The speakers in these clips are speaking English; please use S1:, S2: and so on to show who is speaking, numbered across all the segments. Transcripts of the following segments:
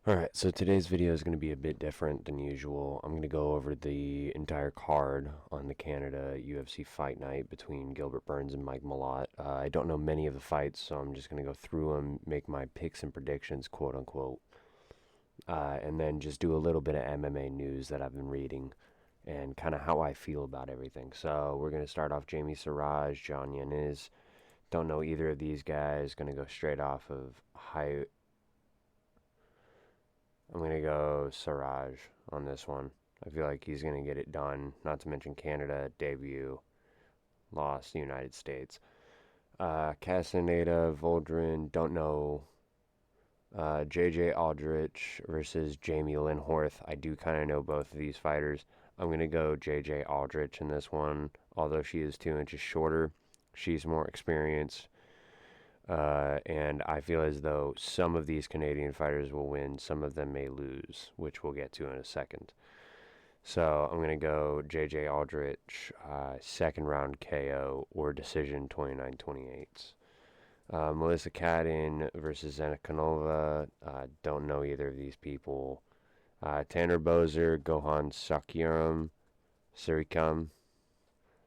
S1: Alright, so today's video is going to be a bit different than usual. I'm going to go over the entire card on the Canada UFC Fight Night between Gilbert Burns and Mike Mallot. I don't know many of the fights, so I'm just going to go through them, make my picks and predictions, quote unquote, and then just do a little bit of MMA news that I've been reading and kind of how I feel about everything. So we're going to start off Jamie Siraj, John Yanez. Don't know either of these guys. Going to go straight off of high. I'm going to go Siraj on this one. I feel like he's going to get it done. Not to mention Canada, debut, lost the United States. Castaneda, Voldrin, don't know. JJ Aldrich versus Jamie Linhorth. I do kind of know both of these fighters. I'm going to go JJ Aldrich in this one. Although she is 2 inches shorter, she's more experienced. And I feel as though some of these Canadian fighters will win, some of them may lose, which we'll get to in a second. So I'm going to go JJ Aldrich, second round KO or decision 29-28. Melissa Cadden versus Zena Kanova. Don't know either of these people. Tanner Boser, Gohan Surikam.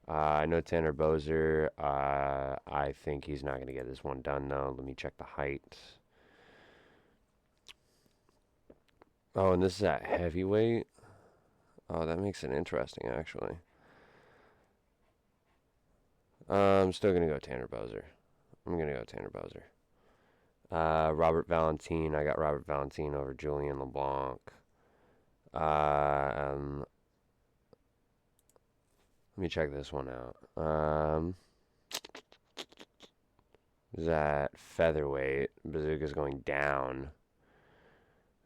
S1: I know Tanner Boser. I think he's not going to get this one done, though. Let me check the height. Oh, and this is at heavyweight. Oh, that makes it interesting, actually. I'm still going to go Tanner Boser. I'm going to go Tanner Boser. Robert Valentin. I got Robert Valentin over Julian LeBlanc. Let me check this one out. Is that featherweight? Bazooka's going down.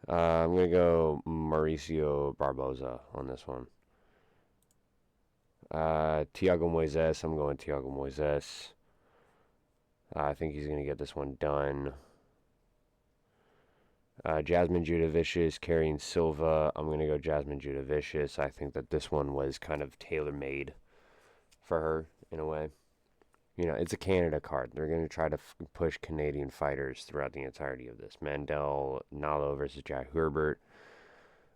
S1: I'm going to go Mauricio Barboza on this one. Thiago Moises. I'm going Thiago Moises. I think he's going to get this one done. Jasmine Judavicius, Karine Silva. I'm going to go Jasmine Judavicius. I think that this one was kind of tailor-made for her in a way. You know, it's a Canada card. They're going to try to push Canadian fighters throughout the entirety of this. Mandel Nalo versus Jai Herbert.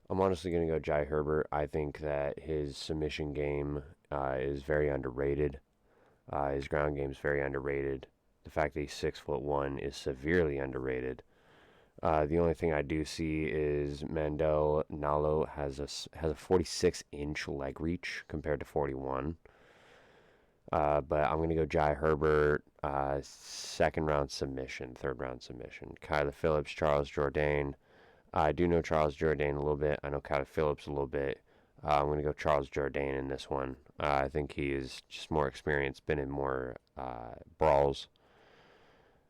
S1: I'm honestly going to go Jai Herbert. I think that his submission game is very underrated. His ground game is very underrated. The fact that he's 6'1" is severely underrated. The only thing I do see is Mandel Nalo has a 46-inch leg reach compared to 41. But I'm going to go Jai Herbert, second round submission, third round submission. Kyler Phillips, Charles Jourdain. I do know Charles Jourdain a little bit. I know Kyler Phillips a little bit. I'm going to go Charles Jourdain in this one. I think he is just more experienced, been in more brawls.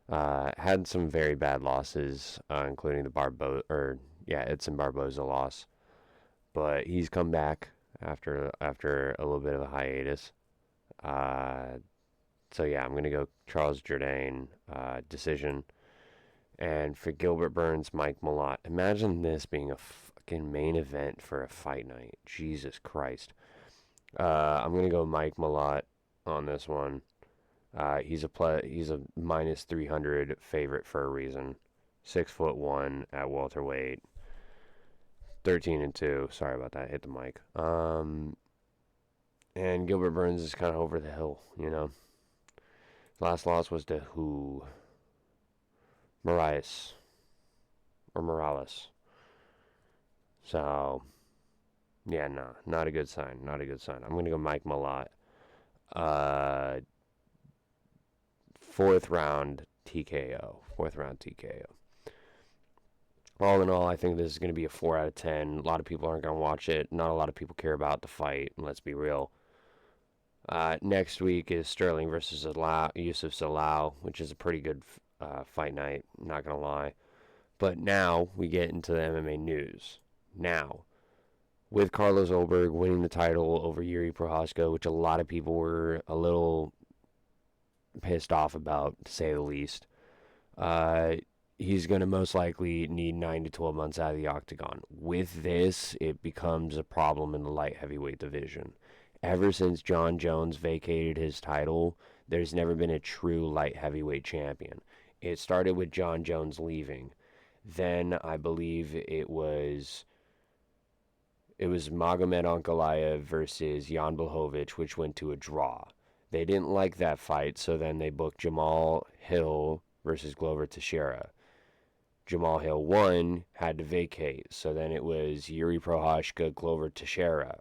S1: Had some very bad losses, including the Edson Barboza loss. But he's come back after a little bit of a hiatus. So yeah, I'm gonna go Charles Jourdain, decision. And for Gilbert Burns, Mike Mallot. Imagine this being a fucking main event for a fight night. Jesus Christ. I'm gonna go Mike Mallot on this one. He's a minus 300 favorite for a reason. 6'1" at welterweight. 13-2. Sorry about that. Hit the mic. And Gilbert Burns is kind of over the hill, you know. Last loss was to who? Morales. So, yeah, no, not a good sign. Not a good sign. I'm going to go Mike Mallot. Fourth round TKO. All in all, I think this is going to be a 4 out of 10. A lot of people aren't going to watch it. Not a lot of people care about the fight, let's be real. Next week is Sterling versus Yusuf Salau, which is a pretty good fight night, not going to lie. But now we get into the MMA news. Now, with Carlos Ulberg winning the title over Yuri Prochazka, which a lot of people were a little pissed off about, to say the least, he's going to most likely need 9 to 12 months out of the octagon. With this, it becomes a problem in the light heavyweight division. Ever since John Jones vacated his title, there's never been a true light heavyweight champion. It started with John Jones leaving. Then I believe it was Magomed Ankalaev versus Jan Blachowicz, which went to a draw. They didn't like that fight, so then they booked Jamal Hill versus Glover Teixeira. Jamal Hill won, had to vacate, so then it was Yuri Prohashka, Glover Teixeira,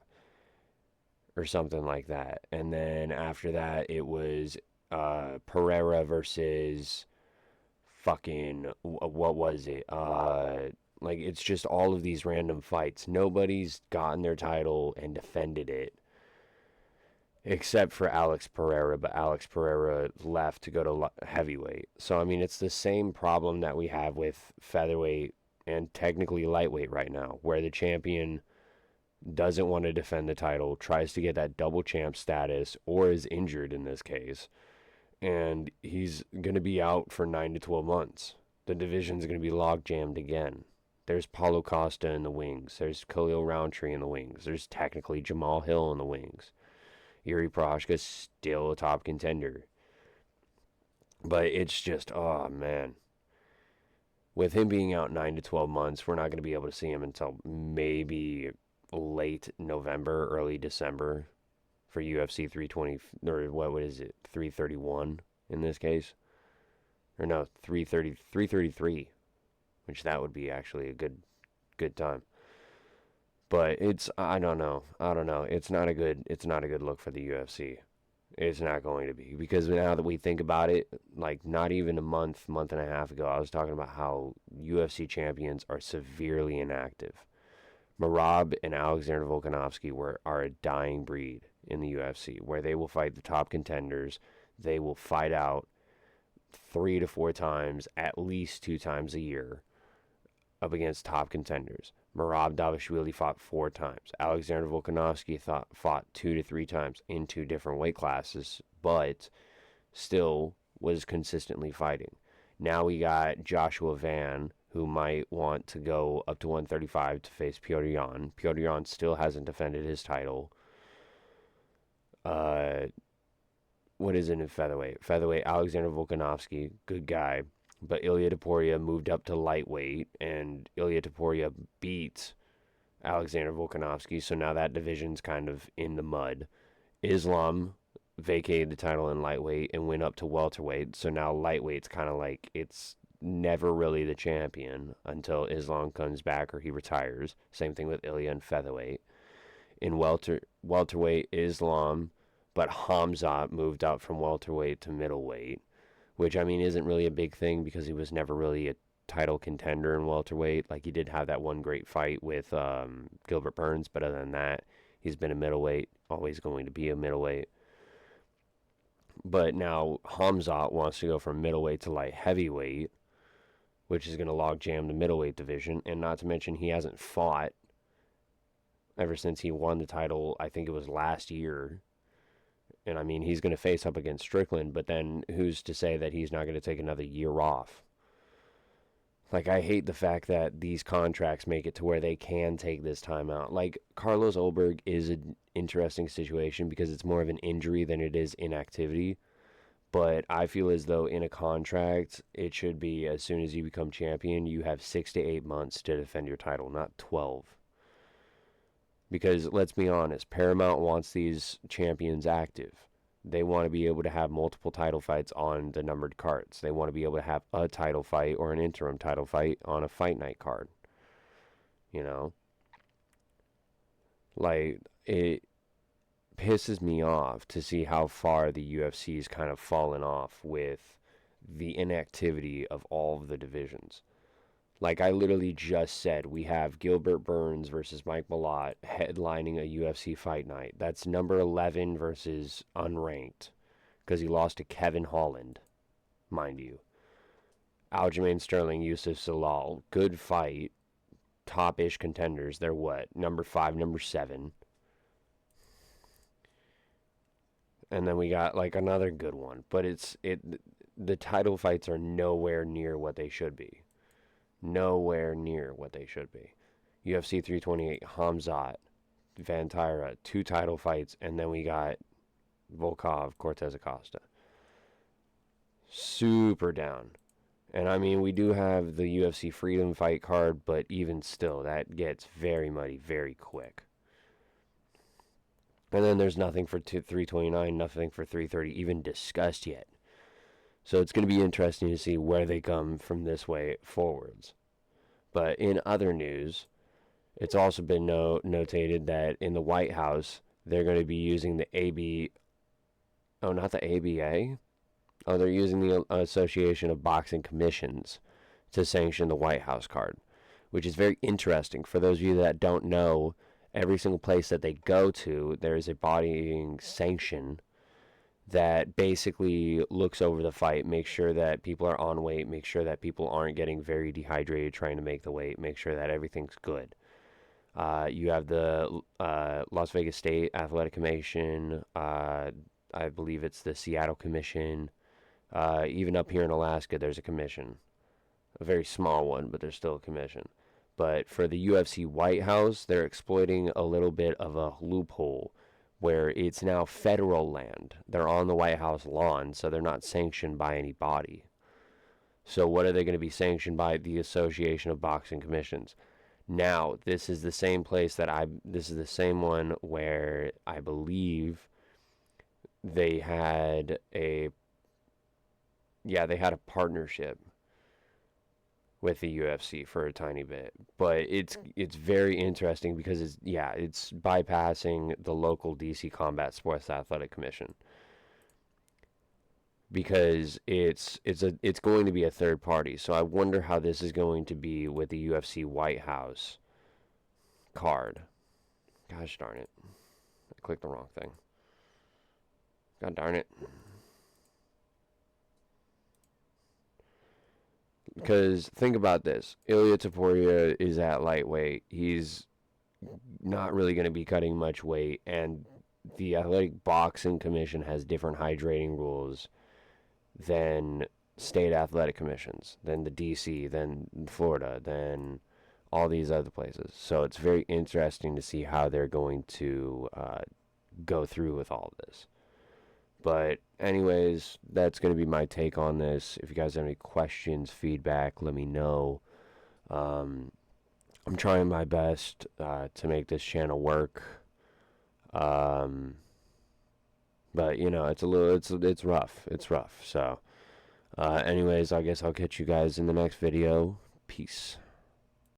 S1: or something like that. And then after that, it was Pereira versus fucking what was it? Like it's just all of these random fights. Nobody's gotten their title and defended it except for Alex Pereira, but Alex Pereira left to go to heavyweight. So I mean, it's the same problem that we have with featherweight and technically lightweight right now, where the champion doesn't want to defend the title, tries to get that double champ status, or is injured in this case, and he's going to be out for 9 to 12 months. The division's going to be log jammed again. There's Paulo Costa in the wings. There's Khalil Roundtree in the wings. There's technically Jamal Hill in the wings. Yuri Prohashka's still a top contender. But it's just, oh man. With him being out 9 to 12 months, we're not going to be able to see him until maybe late November, early December for UFC 320, or what is it, 331 in this case? Or no, 333, which that would be actually a good time. But it's I don't know. It's not a good look for the UFC. It's not going to be, because now that we think about it, like not even a month and a half ago, I was talking about how UFC champions are severely inactive. Merab and Alexander Volkanovski are a dying breed in the UFC, where they will fight the top contenders. They will fight out 3 to 4 times, at least 2 times a year, up against top contenders. Merab Davishvili fought 4 times. Alexander Volkanovski fought 2 to 3 times in 2 different weight classes, but still was consistently fighting. Now we got Joshua Van, who might want to go up to 135 to face Petr Yan. Petr Yan still hasn't defended his title. What is it in featherweight? Featherweight, Alexander Volkanovski, good guy. But Ilia Topuria moved up to lightweight, and Ilia Topuria beat Alexander Volkanovski, so now that division's kind of in the mud. Islam vacated the title in lightweight and went up to welterweight, so now lightweight's kind of like it's never really the champion until Islam comes back or he retires. Same thing with Ilia in featherweight. In welterweight, Islam, but Hamzat moved up from welterweight to middleweight, which I mean isn't really a big thing because he was never really a title contender in welterweight. Like he did have that one great fight with Gilbert Burns, but other than that, he's been a middleweight, always going to be a middleweight. But now Hamzat wants to go from middleweight to light heavyweight, which is going to log jam the middleweight division, and not to mention he hasn't fought ever since he won the title. I think it was last year. And I mean, he's going to face up against Strickland, but then who's to say that he's not going to take another year off? Like, I hate the fact that these contracts make it to where they can take this time out. Like, Carlos Ulberg is an interesting situation because it's more of an injury than it is inactivity. But I feel as though in a contract, it should be as soon as you become champion, you have 6 to 8 months to defend your title, not 12. Because let's be honest, Paramount wants these champions active. They want to be able to have multiple title fights on the numbered cards. They want to be able to have a title fight or an interim title fight on a fight night card. You know? Like, it pisses me off to see how far the UFC's kind of fallen off with the inactivity of all of the divisions. Like I literally just said, we have Gilbert Burns versus Mike Mallot headlining a UFC fight night. That's number 11 versus unranked, because he lost to Kevin Holland, mind you. Aljamain Sterling, Yusuf Zalal, good fight, top-ish contenders. They're what, number 5, number 7. And then we got like another good one, but the title fights are nowhere near what they should be. Nowhere near what they should be. UFC 328, Hamzat, Van Tyra, 2 title fights, and then we got Volkov, Cortez Acosta. Super down. And I mean, we do have the UFC Freedom Fight card, but even still, that gets very muddy very quick. And then there's nothing for 329, nothing for 330 even discussed yet. So it's going to be interesting to see where they come from this way forwards. But in other news, it's also been notated that in the White House, they're going to be using the AB. Oh, not the ABA. Oh, they're using the Association of Boxing Commissions to sanction the White House card, which is very interesting. For those of you that don't know, every single place that they go to, there is a bodying sanction that basically looks over the fight, makes sure that people are on weight, makes sure that people aren't getting very dehydrated trying to make the weight, make sure that everything's good. You have the Las Vegas State Athletic Commission. I believe it's the Seattle Commission. Even up here in Alaska, there's a commission. A very small one, but there's still a commission. But for the UFC White House, they're exploiting a little bit of a loophole where it's now federal land. They're on the White House lawn, so they're not sanctioned by any body. So what are they going to be sanctioned by? The Association of Boxing Commissions. Now, this is the same place this is the same one where I believe they had they had a partnership with the UFC for a tiny bit, but it's very interesting because it's bypassing the local DC Combat Sports Athletic Commission because it's going to be a third party. So I wonder how this is going to be with the UFC White House card. Gosh darn it. I clicked the wrong thing. God darn it. Because think about this. Ilya Taporia is at lightweight. He's not really going to be cutting much weight. And the Athletic Boxing Commission has different hydrating rules than state athletic commissions, than the DC, than Florida, than all these other places. So it's very interesting to see how they're going to go through with all of this. But anyways, that's going to be my take on this. If you guys have any questions, feedback, let me know. I'm trying my best to make this channel work. But you know, it's rough. It's rough. So anyways, I guess I'll catch you guys in the next video. Peace.